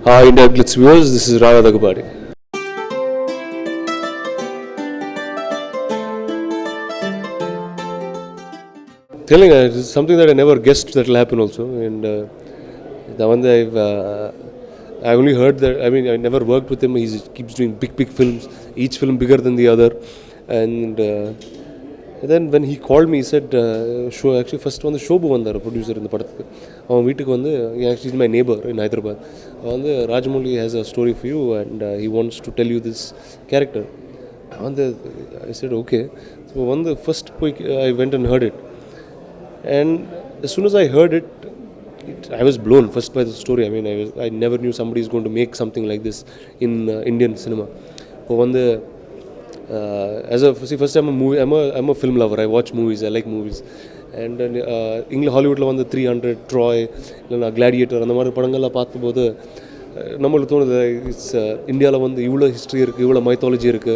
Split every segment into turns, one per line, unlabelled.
Hi IndiaGlitz viewers, this is Rana Daggubati. Telling it's something that I never guessed that will happen also, and the one that I only heard that. I mean, I never worked with him. He keeps doing big films, each film bigger than the other, and then when he called me, he said, show actually first one the Shobu one the producer in the படத்துக்கு அவன் வீட்டுக்கு வந்து actually he's my neighbor in Hyderabad. வந்து Rajamouli has a story for you and he wants to tell you this character. I said okay. So one the first I went and heard it, and as soon as I heard it, I was blown first by the story. I mean, I never knew somebody is going to make something like this in Indian cinema. So one the first time I'm a film lover. I watch movies. I like movies. And English Hollywood la வந்து 300 Troy இல்லைனா Gladiator அந்த மாதிரி படங்கள்லாம் பார்க்கும்போது நம்மளுக்கு தோணுது it's இந்தியாவில் வந்து இவ்வளோ ஹிஸ்ட்ரி இருக்குது, இவ்வளோ மைத்தாலஜி இருக்குது,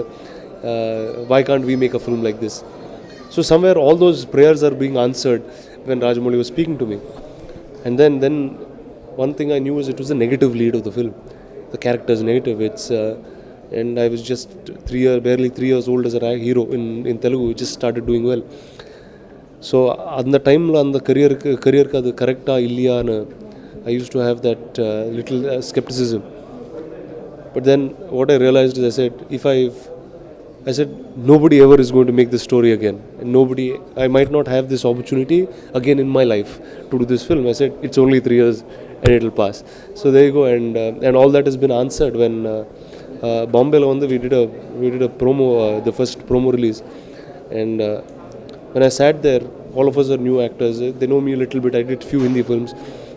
why can't we make a film like this? So somewhere all those prayers are being answered when Rajamouli was speaking to me. And then one thing I knew is it was the negative lead of the film. The character is negative. And I was just barely 3 years old as a hero in Telugu. It just started doing well. So at the time on the career ka adu correcta illiya I used to have that little skepticism. But then what I realized is I said nobody ever is going to make this story again, and I might not have this opportunity again in my life to do this film. I said it's only 3 years and it'll pass. So there you go, and all that has been answered when Bombay we did a promo, the first promo release, and when I sat there, all of us are new actors. They know me a little bit. I did few Hindi films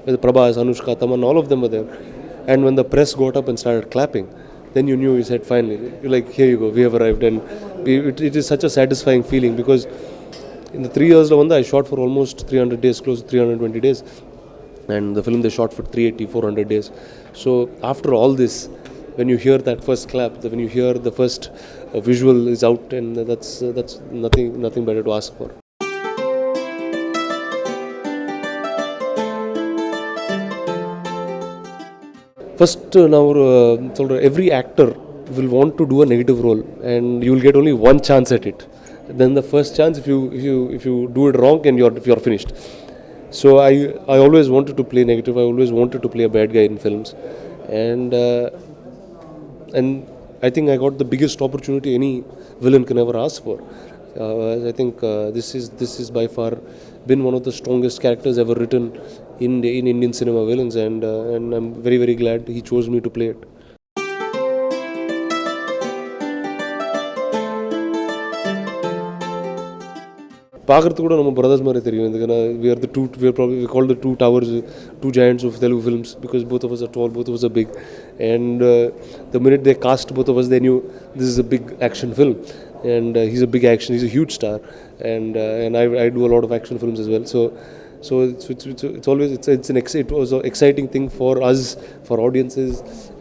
with Prabhas, Anushka, Tamannaah, all of them were there. And when the press got up and started clapping, then you knew, you said finally, you're like, here you go, we have arrived. And it is such a satisfying feeling, because in the 3 years I shot for almost 300 days, close to 320 days. And the film they shot for 380, 400 days. So after all this, when you hear that first clap, when you hear the first visual is out, and that's nothing better to ask for. First, now every actor will want to do a negative role, and you will get only one chance at it. Then the first chance, if you do it wrong, and you're finished. So I always wanted to play negative. I always wanted to play a bad guy in films, and I think I got the biggest opportunity any villain can ever ask for. I think this is by far been one of the strongest characters ever written in Indian cinema villains, and I'm very, very glad he chose me to play it. பார்க்கறதுக்கு கூட நம்ம brothers மாதிரி தெரியும். இதுக்கான we call the two towers, two giants of Telugu films, because both of us are tall, both of us are big, and the minute they cast both of us, they knew this is a big action film, and he's a huge star, and I do a lot of action films as well. So it's always it was an exciting thing for us, for audiences,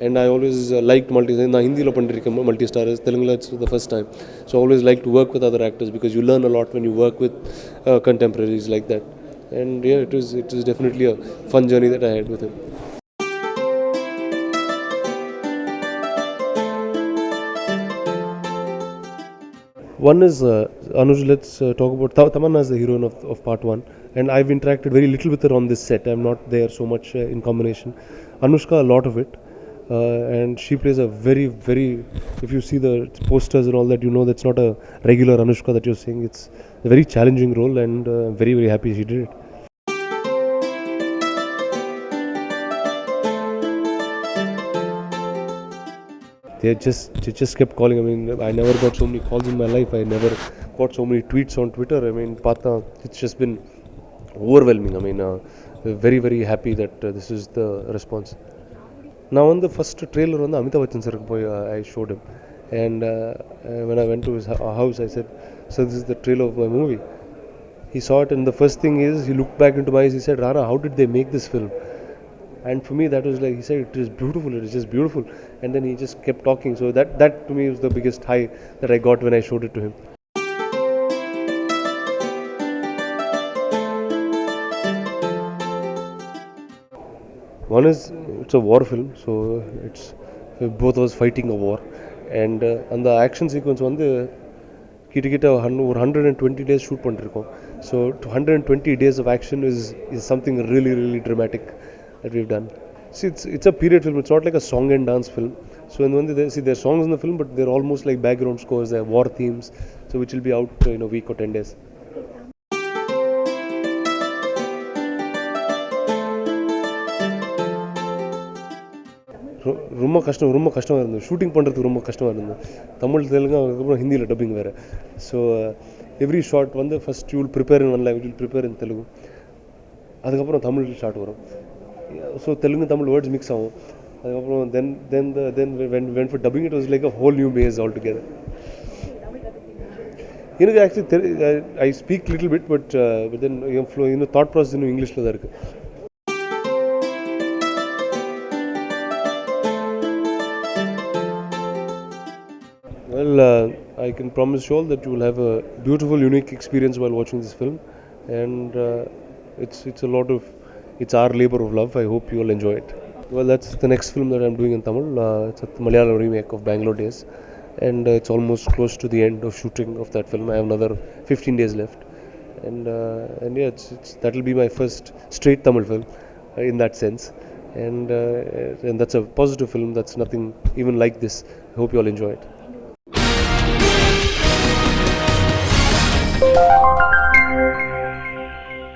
and I always liked na Hindi lo pandirken multi-star, Telugu it's the first time. So I always like to work with other actors, because you learn a lot when you work with contemporaries like that. And yeah, it was definitely a fun journey that I had with him. One is Anuj. Let's talk about Tamannaah is the heroine of part 1, and I've interacted very little with her on this set. I'm not there so much in combination. Anushka, a lot of it, and she plays a very, very. If you see the posters and all that, you know that's not a regular Anushka that you're seeing. It's a very challenging role, and I'm very, very happy she did it. They just kept calling. I mean, I never got so many calls in my life. I never got so many tweets on Twitter. I mean, it's just been overwhelming. I mean, very, very happy that this is the response. Now on the first trailer on the Amitabh Bachchan sir, I showed him, and when I went to his house, I said, "So this is the trailer of my movie." He saw it, and the first thing is he looked back into my eyes. He said, "Rana, how did they make this film?" And for me, that was like, he said, it is beautiful, it is just beautiful. And then he just kept talking. So that to me was the biggest high that I got when I showed it to him. One is, it's a war film, so it's both of us fighting a war. And அந்த action sequence வந்து கிட்டக்கிட்ட ஒரு 120 days shoot பண்ணிருக்கோம். So 120 days of action is something really really dramatic that we've done. See, it's a period film. It's not like a song and dance film. So in one there are songs in the film, but they're almost like background scores. They're war themes, so which will be out in a week or 10 days. ரொம்ப கஷ்டமாக இருந்தது shooting பண்ணுறதுக்கு. ரொம்ப கஷ்டமாக இருந்தது. தமிழ், தெலுங்கு, அதுக்கப்புறம் ஹிந்தியில் dubbing வேறு. ஸோ எவ்ரி ஷாட் வந்து first you will prepare in one language, will prepare in Telugu, அதுக்கப்புறம் தமிழ் ஷாட் வரும். So Telugu Tamil words mix ஆகும். அதுக்கப்புறம் when for dubbing it was like a whole new base altogether. எனக்கு actually I speak little bit, but then இன்னும் thought process இன்னும் இங்கிலீஷில் தான் இருக்குது. Well, I can promise you all that you will have a beautiful, unique experience while watching this film, and it's a lot of, it's our labor of love. I hope you will enjoy it. Well, that's the next film that I'm doing in Tamil. It's a Malayalam remake of Bangalore Days, and it's almost close to the end of shooting of that film. I have another 15 days left, and yeah, that will be my first straight Tamil film in that sense, and that's a positive film. That's nothing even like this. I hope you all enjoy it.